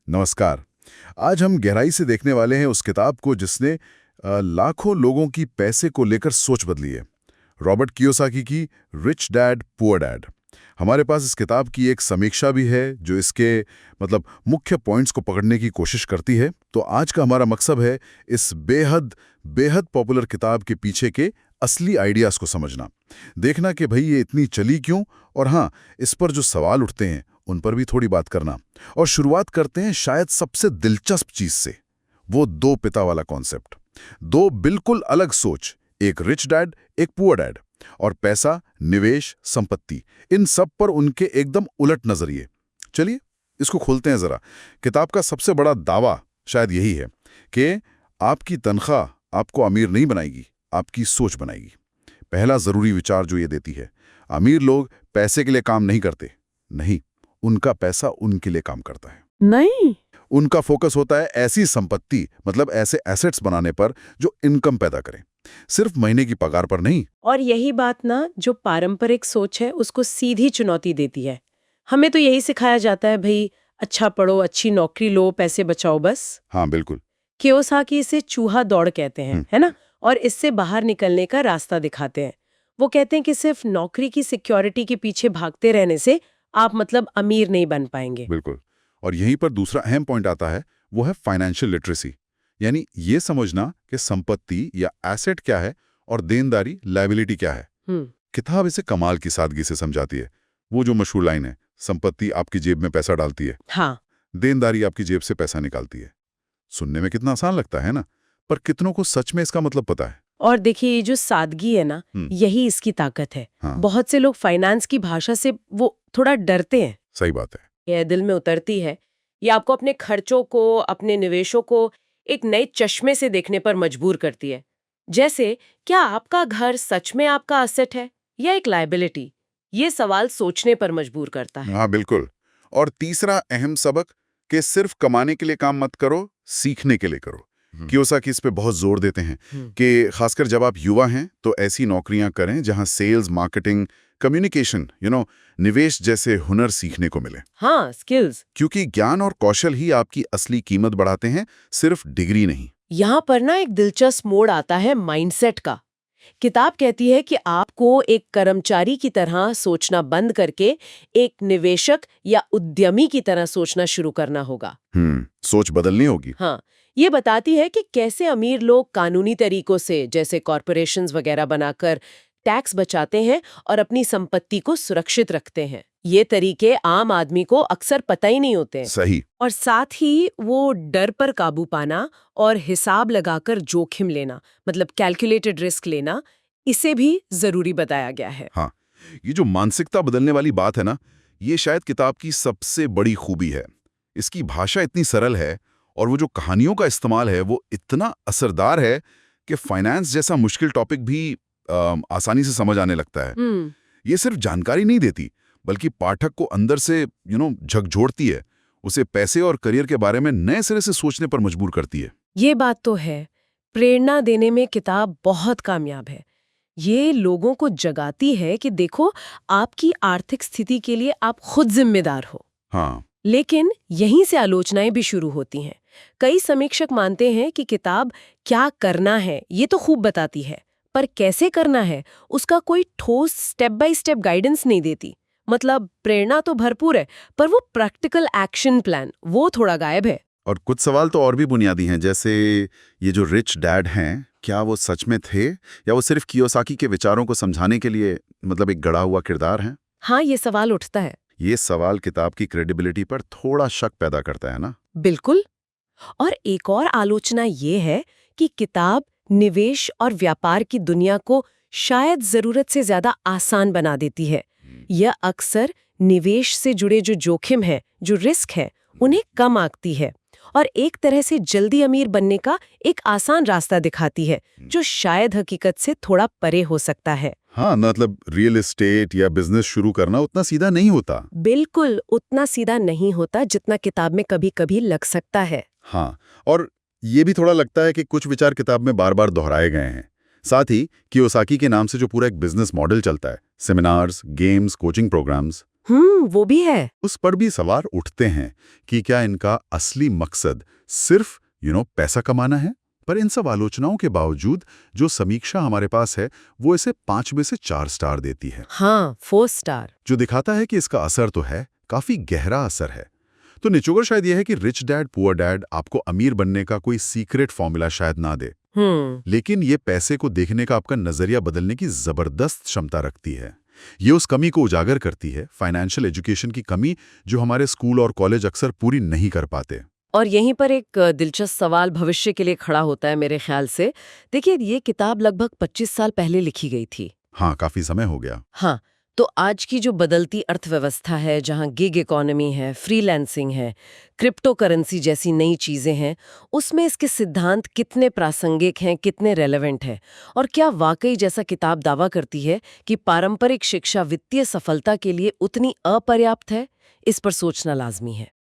नमस्कार। आज हम गहराई से देखने वाले हैं उस किताब को जिसने लाखों लोगों की पैसे को लेकर सोच बदली है। रॉबर्ट कियोसाकी की रिच डैड पुअर डैड। हमारे पास इस किताब की एक समीक्षा भी है जो इसके मुख्य पॉइंट्स को पकड़ने की कोशिश करती है। तो आज का हमारा मकसद है इस बेहद बेहद पॉपुलर किताब के पीछे के असली आइडियाज को समझना, देखना कि भाई ये इतनी चली क्यों, और हाँ, इस पर जो सवाल उठते हैं उन पर भी थोड़ी बात करना। और शुरुआत करते हैं शायद सबसे दिलचस्प चीज से, वो दो पिता वाला कॉन्सेप्ट। दो बिल्कुल अलग सोच, एक रिच डैड एक पुअर डैड, और पैसा, निवेश, संपत्ति, इन सब पर उनके एकदम उलट नजरिए। चलिए इसको खोलते हैं जरा। किताब का सबसे बड़ा दावा शायद यही है कि आपकी तनख्वाह आपको अमीर नहीं बनाएगी, आपकी सोच बनाएगी। पहला जरूरी विचार जो ये देती है, अमीर लोग पैसे के लिए काम नहीं करते, नहीं, उनका पैसा उनके लिए काम करता है। नहीं, उनका फोकस होता है ऐसी संपत्ति, ऐसे एसेट्स बनाने पर जो इनकम पैदा करें, सिर्फ महीने की पगार पर नहीं। और यही बात ना जो पारंपरिक सोच है उसको सीधी चुनौती देती है। हमें तो यही सिखाया जाता है, भाई अच्छा पढ़ो, अच्छी नौकरी लो, पैसे बचाओ बस। हाँ बिल्कुल। कियोसाकी इसे चूहा दौड़ कहते हैं, है ना, और इससे बाहर निकलने का रास्ता दिखाते हैं। वो कहते हैं कि सिर्फ नौकरी की सिक्योरिटी के पीछे भागते रहने से आप अमीर नहीं बन पाएंगे। बिल्कुल। और यहीं पर दूसरा अहम पॉइंट आता है, वो है फाइनेंशियल लिटरेसी, यानी ये समझना कि संपत्ति या एसेट क्या है और देनदारी लायबिलिटी क्या है। किताब इसे कमाल की सादगी से समझाती है। वो जो मशहूर लाइन है, संपत्ति आपकी जेब में पैसा डालती है, हाँ, देनदारी आपकी जेब से पैसा निकालती है। सुनने में कितना आसान लगता है ना, पर कितनों को सच में इसका मतलब पता है। और देखिए ये जो सादगी है ना, यही इसकी ताकत है। हाँ। बहुत से लोग फाइनेंस की भाषा से वो थोड़ा डरते हैं। सही बात है। ये दिल में उतरती है। ये आपको अपने खर्चों को, अपने निवेशों को एक नए चश्मे से देखने पर मजबूर करती है। जैसे, क्या आपका घर सच में आपका एसेट है या एक लायबिलिटी? ये सवाल सोचने पर मजबूर करता है। हाँ बिल्कुल। और तीसरा अहम सबक कि सिर्फ कमाने के लिए काम मत करो, सीखने के लिए करो। कियोसाकी इस पे बहुत जोर देते हैं कि खासकर जब आप युवा हैं तो ऐसी नौकरियां करें जहां सेल्स, मार्केटिंग, कम्युनिकेशन, निवेश जैसे हुनर सीखने को मिले। हाँ, स्किल्स। क्योंकि ज्ञान और कौशल ही आपकी असली कीमत बढ़ाते हैं, सिर्फ डिग्री नहीं। यहाँ पर ना एक दिलचस्प मोड़ आता है माइंडसेट का। किताब कहती है कि आपको एक कर्मचारी की तरह सोचना बंद करके एक निवेशक या उद्यमी की तरह सोचना शुरू करना होगा। सोच बदलनी होगी। हाँ, ये बताती है कि कैसे अमीर लोग कानूनी तरीकों से, जैसे कॉरपोरेशंस वगैरह बनाकर टैक्स बचाते हैं और अपनी संपत्ति को सुरक्षित रखते हैं। ये तरीके आम आदमी को अक्सर पता ही नहीं होते हैं। सही। और साथ ही वो डर पर काबू पाना और हिसाब लगाकर जोखिम लेना, कैलकुलेटेड रिस्क लेना, इसे भी जरूरी बताया गया है। हाँ, ये जो मानसिकता बदलने वाली बात है ना, ये शायद किताब की सबसे बड़ी खूबी है। इसकी भाषा इतनी सरल है और वो जो कहानियों का इस्तेमाल है वो इतना असरदार है कि फाइनेंस जैसा मुश्किल टॉपिक भी आसानी से समझ आने लगता है। ये सिर्फ जानकारी नहीं देती, बल्कि पाठक को अंदर से झकझोरती है, उसे पैसे और करियर के बारे में नए सिरे से सोचने पर मजबूर करती है। ये बात तो है, प्रेरणा देने में किताब बहुत कामयाब है। ये लोगों को जगाती है कि देखो, आपकी आर्थिक स्थिति के लिए आप खुद जिम्मेदार हो। हाँ। लेकिन यहीं से आलोचनाएं भी शुरू होती हैं। कई समीक्षक मानते हैं कि किताब क्या करना है ये तो खूब बताती है, पर कैसे करना है उसका कोई ठोस स्टेप बाय स्टेप गाइडेंस नहीं देती। प्रेरणा तो भरपूर है, पर वो प्रैक्टिकल एक्शन प्लान वो थोड़ा गायब है। और कुछ सवाल तो और भी बुनियादी हैं, जैसे ये जो रिच डैड हैं, क्या वो सच में थे या वो सिर्फ कियोसाकी के विचारों को समझाने के लिए एक गढ़ा हुआ किरदार हैं? हाँ, ये सवाल उठता है। ये सवाल किताब की क्रेडिबिलिटी पर थोड़ा शक पैदा करता है ना? बिल्कुल। और एक और आलोचना ये है कि किताब निवेश और व्यापार की दुनिया को शायद जरूरत से ज्यादा आसान बना देती है। यह अक्सर निवेश से जुड़े जो जोखिम है, जो रिस्क है, उन्हें कम आंकती है और एक तरह से जल्दी अमीर बनने का एक आसान रास्ता दिखाती है, जो शायद हकीकत से थोड़ा परे हो सकता है। हाँ, रियल एस्टेट या बिजनेस शुरू करना उतना सीधा नहीं होता। बिल्कुल उतना सीधा नहीं होता जितना किताब में कभी-कभी लग सकता है। हाँ, और ये भी थोड़ा लगता है कि कुछ विचार किताब में बार बार दोहराए गए हैं। साथ ही कियोसाकी के नाम से जो पूरा एक बिजनेस मॉडल चलता है, सेमिनार्स, गेम्स, कोचिंग प्रोग्राम्स, वो भी है। उस पर भी सवाल उठते हैं कि क्या इनका असली मकसद सिर्फ पैसा कमाना है। पर इन सब आलोचनाओं के बावजूद जो समीक्षा हमारे पास है वो इसे 5 में से 4 स्टार देती है, हाँ, 4 स्टार। जो दिखाता है कि इसका असर तो है, काफी गहरा असर है। तो निचोड़ शायद यह है कि रिच डैड पुअर डैड आपको अमीर बनने का कोई सीक्रेट फॉर्मूला शायद ना दे, लेकिन ये पैसे को देखने का आपका नजरिया बदलने की जबरदस्त क्षमता रखती है। ये उस कमी को उजागर करती है, फाइनेंशियल एजुकेशन की कमी, जो हमारे स्कूल और कॉलेज अक्सर पूरी नहीं कर पाते। और यहीं पर एक दिलचस्प सवाल भविष्य के लिए खड़ा होता है मेरे ख्याल से। देखिए, ये किताब लगभग 25 साल पहले लिखी गई थी। हाँ, काफी समय हो गया। हाँ, तो आज की जो बदलती अर्थव्यवस्था है, जहाँ गिग इकोनॉमी है, फ्रीलांसिंग है, क्रिप्टो करेंसी जैसी नई चीज़ें हैं, उसमें इसके सिद्धांत कितने प्रासंगिक हैं, कितने रेलेवेंट हैं? और क्या वाकई जैसा किताब दावा करती है कि पारंपरिक शिक्षा वित्तीय सफलता के लिए उतनी अपर्याप्त है? इस पर सोचना लाजमी है।